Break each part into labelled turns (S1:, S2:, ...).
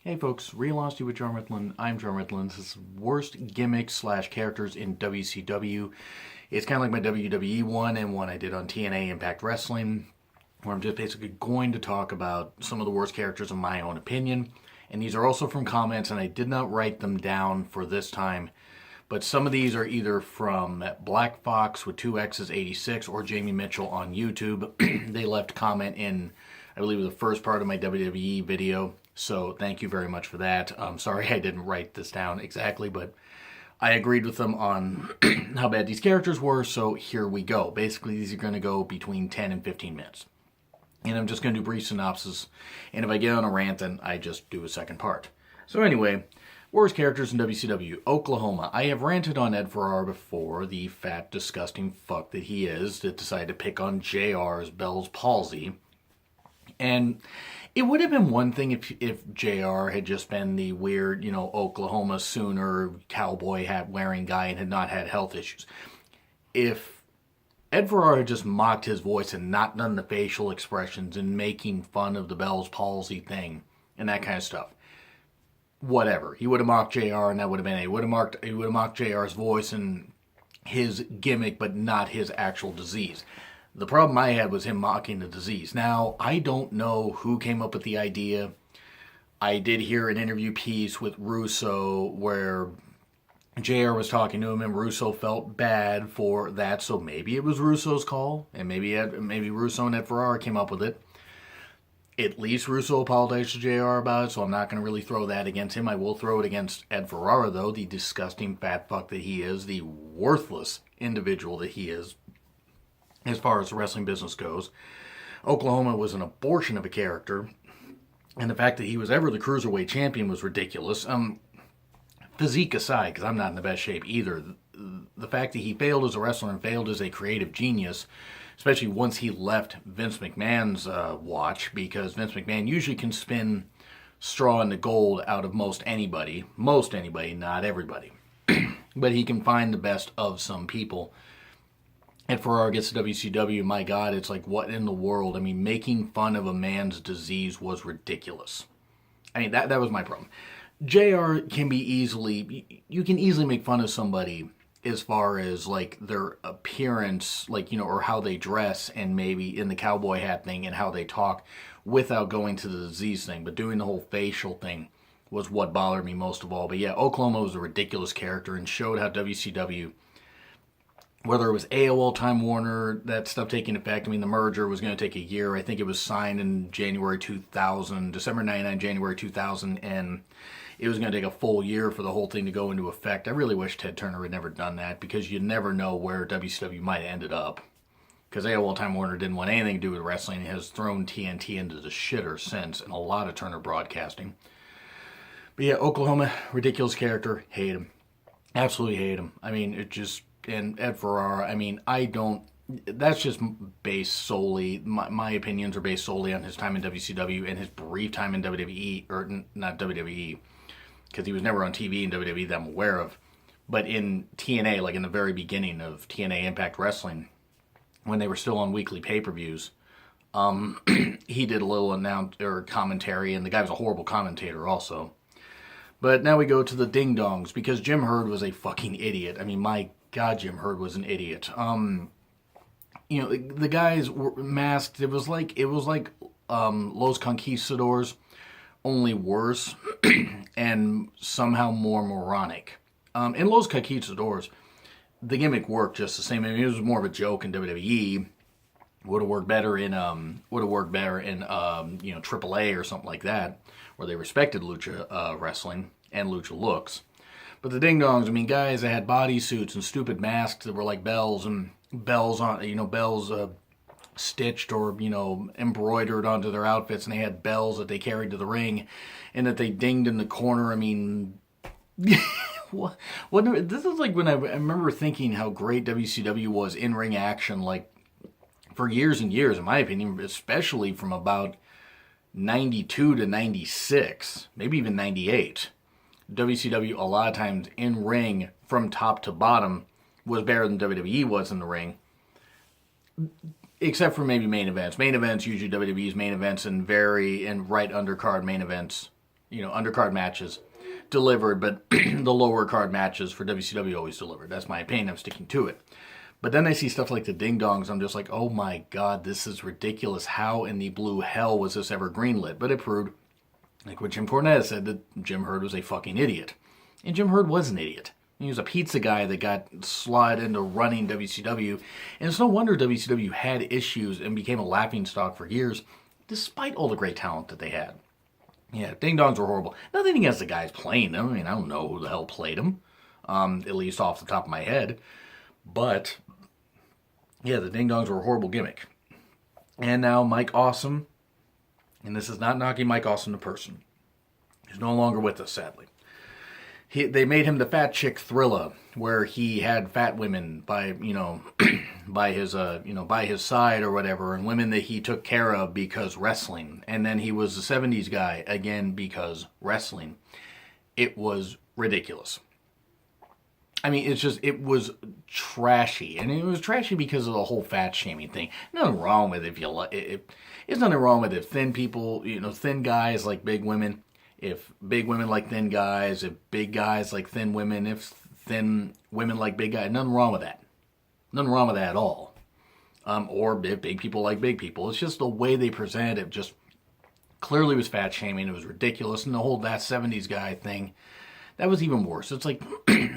S1: Hey folks, Real with John Ritlin. I'm John Ritlin. This is worst gimmicks slash characters in WCW. It's kind of like my WWE one and one I did on TNA Impact Wrestling, where I'm just basically going to talk about some of the worst characters in my own opinion. And these are also from comments, and I did not write them down for this time. But some of these are either from Black Fox with 2X's86 or Jamie Mitchell on YouTube. They left a comment in, I believe, the first part of my WWE video. So thank you very much for that. I'm sorry I didn't write this down exactly, but I agreed with them on how bad these characters were. So here we go. Basically, these are going to go between 10 and 15 minutes. And I'm just going to do brief synopsis. And if I get on a rant, then I just do a second part. So anyway, worst characters in WCW. Oklahoma. I have ranted on Ed Ferrara before, the fat, disgusting fuck that he is, that decided to pick on JR's Bell's palsy. And it would have been one thing if JR had just been the weird, Oklahoma Sooner cowboy hat wearing guy and had not had health issues. If Ed Ferrara had just mocked his voice and not done the facial expressions and making fun of the Bell's palsy thing and that kind of stuff, whatever. He would have mocked JR and that would have been it. He would have mocked JR's voice and his gimmick, but not his actual disease. The problem I had was him mocking the disease. Now, I don't know who came up with the idea. I did hear an interview piece with Russo where JR was talking to him and Russo felt bad for that, so maybe it was Russo's call, and maybe Russo and Ed Ferrara came up with it. At least Russo apologized to JR about it, so I'm not going to really throw that against him. I will throw it against Ed Ferrara, though, the disgusting fat fuck that he is, the worthless individual that he is, as far as the wrestling business goes. Oklahoma was an abortion of a character, and the fact that he was ever the Cruiserweight champion was ridiculous. Physique aside, because I'm not in the best shape either, the fact that he failed as a wrestler and failed as a creative genius, especially once he left Vince McMahon's watch, because Vince McMahon usually can spin straw into gold out of most anybody, not everybody. But he can find the best of some people. And Ferrara gets to WCW, my God, it's like, what in the world? I mean, making fun of a man's disease was ridiculous. I mean, that was my problem. JR can be you can easily make fun of somebody as far as, like, their appearance, like, or how they dress, and maybe in the cowboy hat thing, and how they talk, without going to the disease thing. But doing the whole facial thing was what bothered me most of all. But yeah, Oklahoma was a ridiculous character and showed how WCW, whether it was AOL Time Warner, that stuff taking effect. I mean, the merger was going to take a year. I think it was signed in January 2000, December 99, January 2000, and it was going to take a full year for the whole thing to go into effect. I really wish Ted Turner had never done that, because you never know where WCW might have ended up. Because AOL Time Warner didn't want anything to do with wrestling. It has thrown TNT into the shitter since, and a lot of Turner broadcasting. But yeah, Oklahoma, ridiculous character, hate him. Absolutely hate him. I mean, it just... And Ed Ferrara, I mean, that's just based solely, my opinions are based solely on his time in WCW and his brief time in WWE, or not WWE, because he was never on TV in WWE that I'm aware of, but in TNA, like in the very beginning of TNA Impact Wrestling, when they were still on weekly pay-per-views, he did a little commentary, and the guy was a horrible commentator also. But now we go to the ding-dongs, because Jim Herd was a fucking idiot. I mean, my God, Jim Herd was an idiot. The guys were masked. It was like Los Conquistadors, only worse, and somehow more moronic. In Los Conquistadors, the gimmick worked just the same. I mean, it was more of a joke in WWE. Would have worked better in AAA or something like that, where they respected lucha wrestling and lucha looks. But the ding-dongs, I mean, guys that had bodysuits and stupid masks that were like bells, and bells stitched or, embroidered onto their outfits, and they had bells that they carried to the ring, and that they dinged in the corner. I mean, what? This is like when I remember thinking how great WCW was in ring action, like, for years and years, in my opinion, especially from about 92 to 96, maybe even 98. WCW, a lot of times in ring, from top to bottom, was better than WWE was in the ring. Except for maybe main events. Main events, usually WWE's main events, and right undercard main events undercard matches delivered, but the lower card matches for WCW always delivered. That's my opinion. I'm sticking to it. But then I see stuff like the Ding Dongs. I'm just like, oh my God, this is ridiculous. How in the blue hell was this ever greenlit? But it proved, like what Jim Cornette said, that Jim Herd was a fucking idiot. And Jim Herd was an idiot. He was a pizza guy that got slid into running WCW. And it's no wonder WCW had issues and became a laughingstock for years, despite all the great talent that they had. Yeah, Ding Dongs were horrible. Nothing against the guys playing them. I mean, I don't know who the hell played them, at least off the top of my head. But, yeah, the Ding Dongs were a horrible gimmick. And now Mike Awesome, and this is not knocking Mike Awesome the person, he's no longer with us, sadly. They made him the fat chick Thrilla, where he had fat women by his side or whatever, and women that he took care of because wrestling. And then he was the 70s guy again because wrestling. It was ridiculous. I mean, it was trashy, and it was trashy because of the whole fat shaming thing. Nothing wrong with it there's nothing wrong with it. Thin people, thin guys like big women. If big women like thin guys, if big guys like thin women, if thin women like big guys, nothing wrong with that. Nothing wrong with that at all. Or if big people like big people. It's just the way they presented it just clearly was fat shaming. It was ridiculous. And the whole that 70s guy thing, that was even worse. It's like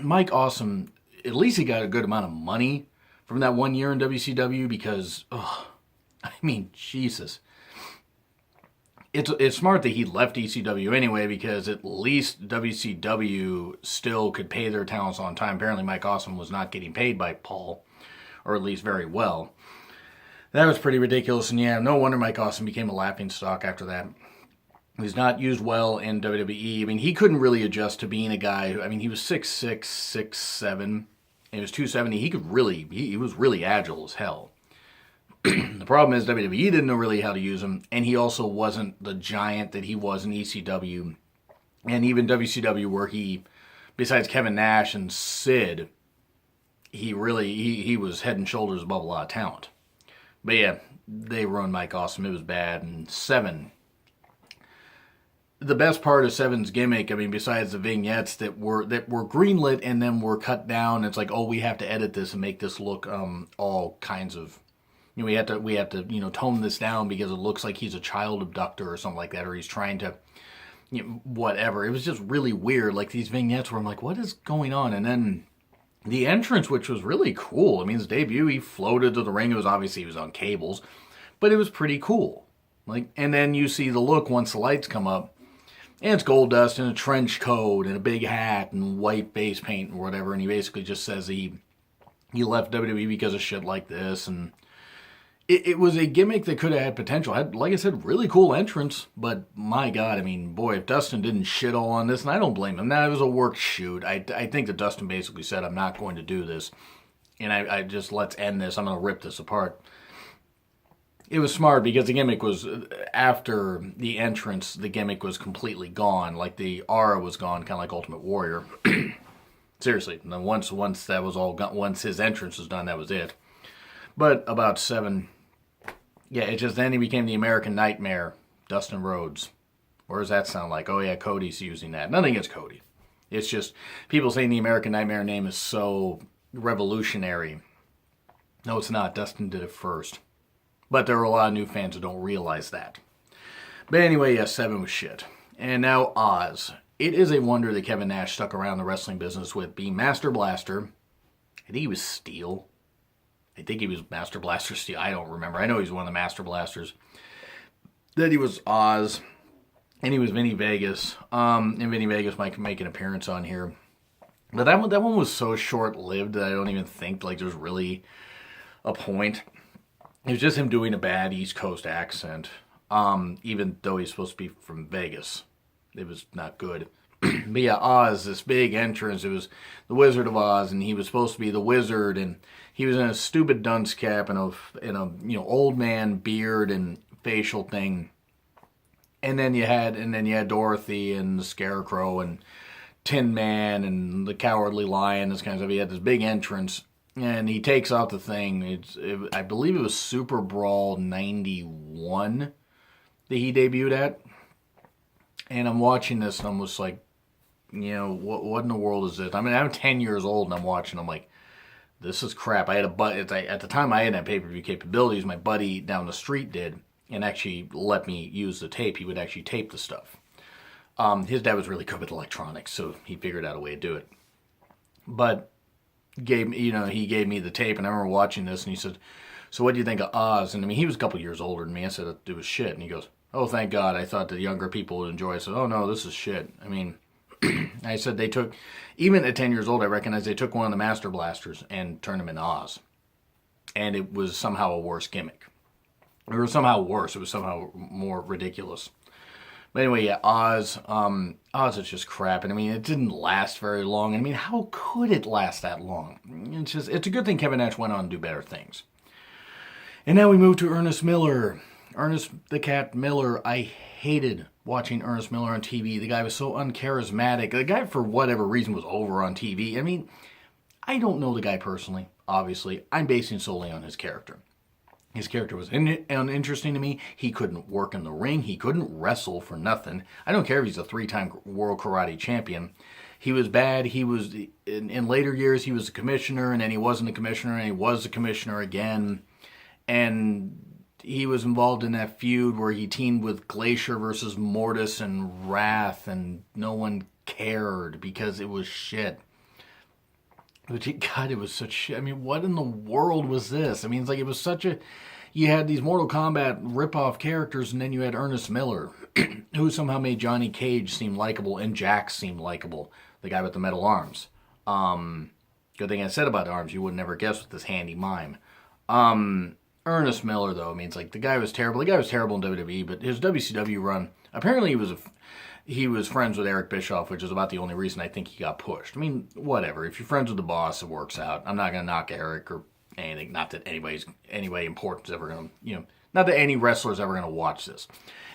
S1: Mike Awesome, at least he got a good amount of money from that 1 year in WCW because, Jesus. It's smart that he left ECW anyway because at least WCW still could pay their talents on time. Apparently Mike Awesome was not getting paid by Paul, or at least very well. That was pretty ridiculous, and yeah, no wonder Mike Awesome became a laughingstock after that. He's not used well in WWE. I mean, he couldn't really adjust to being a guy he was 6'6", 6'7", and he was 270. He was really agile as hell. The problem is WWE didn't know really how to use him, and he also wasn't the giant that he was in ECW, and even WCW, where he, besides Kevin Nash and Sid, he was head and shoulders above a lot of talent. But yeah, they ruined Mike Awesome. It was bad. And Seven, the best part of Seven's gimmick, besides the vignettes that were greenlit and then were cut down, it's like, oh, we have to edit this and make this look all kinds of. We have to tone this down because it looks like he's a child abductor or something like that, or he's trying to, whatever. It was just really weird. Like these vignettes where I'm like, what is going on? And then the entrance, which was really cool. His debut, he floated to the ring. It was obviously he was on cables, but it was pretty cool. And then you see the look once the lights come up, and it's Goldust in a trench coat and a big hat and white base paint and whatever. And he basically just says he left WWE because of shit like this. And it was a gimmick that could have had potential. Had, like I said, really cool entrance, but my God, boy, if Dustin didn't shit all on this, and I don't blame him. Now, it was a work shoot. I think that Dustin basically said, I'm not going to do this, and I just, let's end this. I'm going to rip this apart. It was smart because the gimmick was, after the entrance, the gimmick was completely gone. Like the aura was gone, kind of like Ultimate Warrior. Seriously, and then once that was all gone, once his entrance was done, that was it. But about Seven, yeah, then he became the American Nightmare, Dustin Rhodes. What does that sound like? Oh yeah, Cody's using that. Nothing against Cody. It's just people saying the American Nightmare name is so revolutionary. No, it's not. Dustin did it first. But there are a lot of new fans who don't realize that. But anyway, yeah, Seven was shit. And now Oz. It is a wonder that Kevin Nash stuck around the wrestling business with being Master Blaster. I think he was Steel. I think he was Master Blaster Steel. I don't remember. I know he's one of the Master Blasters. Then he was Oz. And he was Vinny Vegas. And Vinny Vegas might make an appearance on here. But that one was so short-lived that I don't even think there's really a point. It was just him doing a bad East Coast accent. Even though he's supposed to be from Vegas. It was not good. But yeah, Oz, this big entrance. It was the Wizard of Oz, and he was supposed to be the wizard, and he was in a stupid dunce cap and a old man beard and facial thing. And then you had Dorothy and the Scarecrow and Tin Man and the Cowardly Lion, this kind of stuff. He had this big entrance, and he takes out the thing. I believe it was Super Brawl 91 that he debuted at. And I'm watching this, and I'm just like, what in the world is this? I mean, I'm 10 years old, and I'm watching. I'm like, this is crap. I had at the time I hadn't had pay-per-view capabilities. My buddy down the street did, and actually let me use the tape. He would actually tape the stuff. His dad was really good with electronics, so he figured out a way to do it. But he gave me the tape, and I remember watching this, and he said, "So what do you think of Oz?" And I mean, he was a couple years older than me. I said it was shit, and he goes, "Oh, thank God. I thought the younger people would enjoy it." I said, "Oh no, this is shit." I mean, I said they took, even at 10 years old, I recognized they took one of the Master Blasters and turned him into Oz, and it was somehow a worse gimmick. It was somehow worse. It was somehow more ridiculous. But anyway, yeah, Oz is just crap. And I mean, it didn't last very long. I mean, how could it last that long? It's a good thing Kevin Nash went on to do better things. And now we move to Ernest Miller. Ernest the Cat Miller. I hated watching Ernest Miller on TV. The guy was so uncharismatic. The guy, for whatever reason, was over on TV. I mean, I don't know the guy personally, obviously. I'm basing solely on his character. His character was uninteresting to me. He couldn't work in the ring. He couldn't wrestle for nothing. I don't care if he's a 3-time world karate champion. He was bad. He was, in later years, he was a commissioner, and then he wasn't a commissioner, and he was a commissioner again. And he was involved in that feud where he teamed with Glacier versus Mortis and Wrath, and no one cared because it was shit. God, it was such shit. I mean, what in the world was this? I mean, it's like it was such a... You had these Mortal Kombat rip-off characters, and then you had Ernest Miller, who somehow made Johnny Cage seem likable, and Jax seem likable, the guy with the metal arms. Good thing I said about arms. You would never guess with this handy mime. Ernest Miller, though, I mean, it's like the guy was terrible. The guy was terrible in WWE, but his WCW run, apparently he was friends with Eric Bischoff, which is about the only reason I think he got pushed. I mean, whatever. If you're friends with the boss, it works out. I'm not going to knock Eric or anything. Not that anybody important is ever going to, not that any wrestler is ever going to watch this.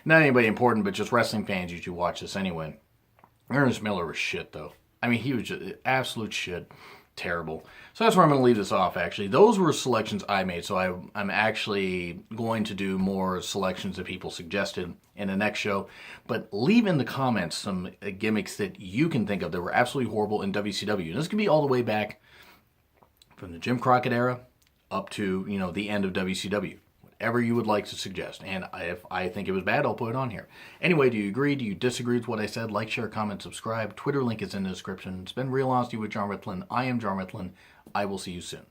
S1: Not anybody important, but just wrestling fans usually watch this anyway. Ernest Miller was shit, though. I mean, he was just absolute shit. Terrible. So that's where I'm going to leave this off, actually. Those were selections I made, so I'm actually going to do more selections that people suggested in the next show. But leave in the comments some gimmicks that you can think of that were absolutely horrible in WCW. And this could be all the way back from the Jim Crockett era up to, the end of WCW. Whatever you would like to suggest. And if I think it was bad, I'll put it on here. Anyway, do you agree? Do you disagree with what I said? Like, share, comment, subscribe. Twitter link is in the description. It's been Real Honesty with John Ritlin. I am John Ritlin. I will see you soon.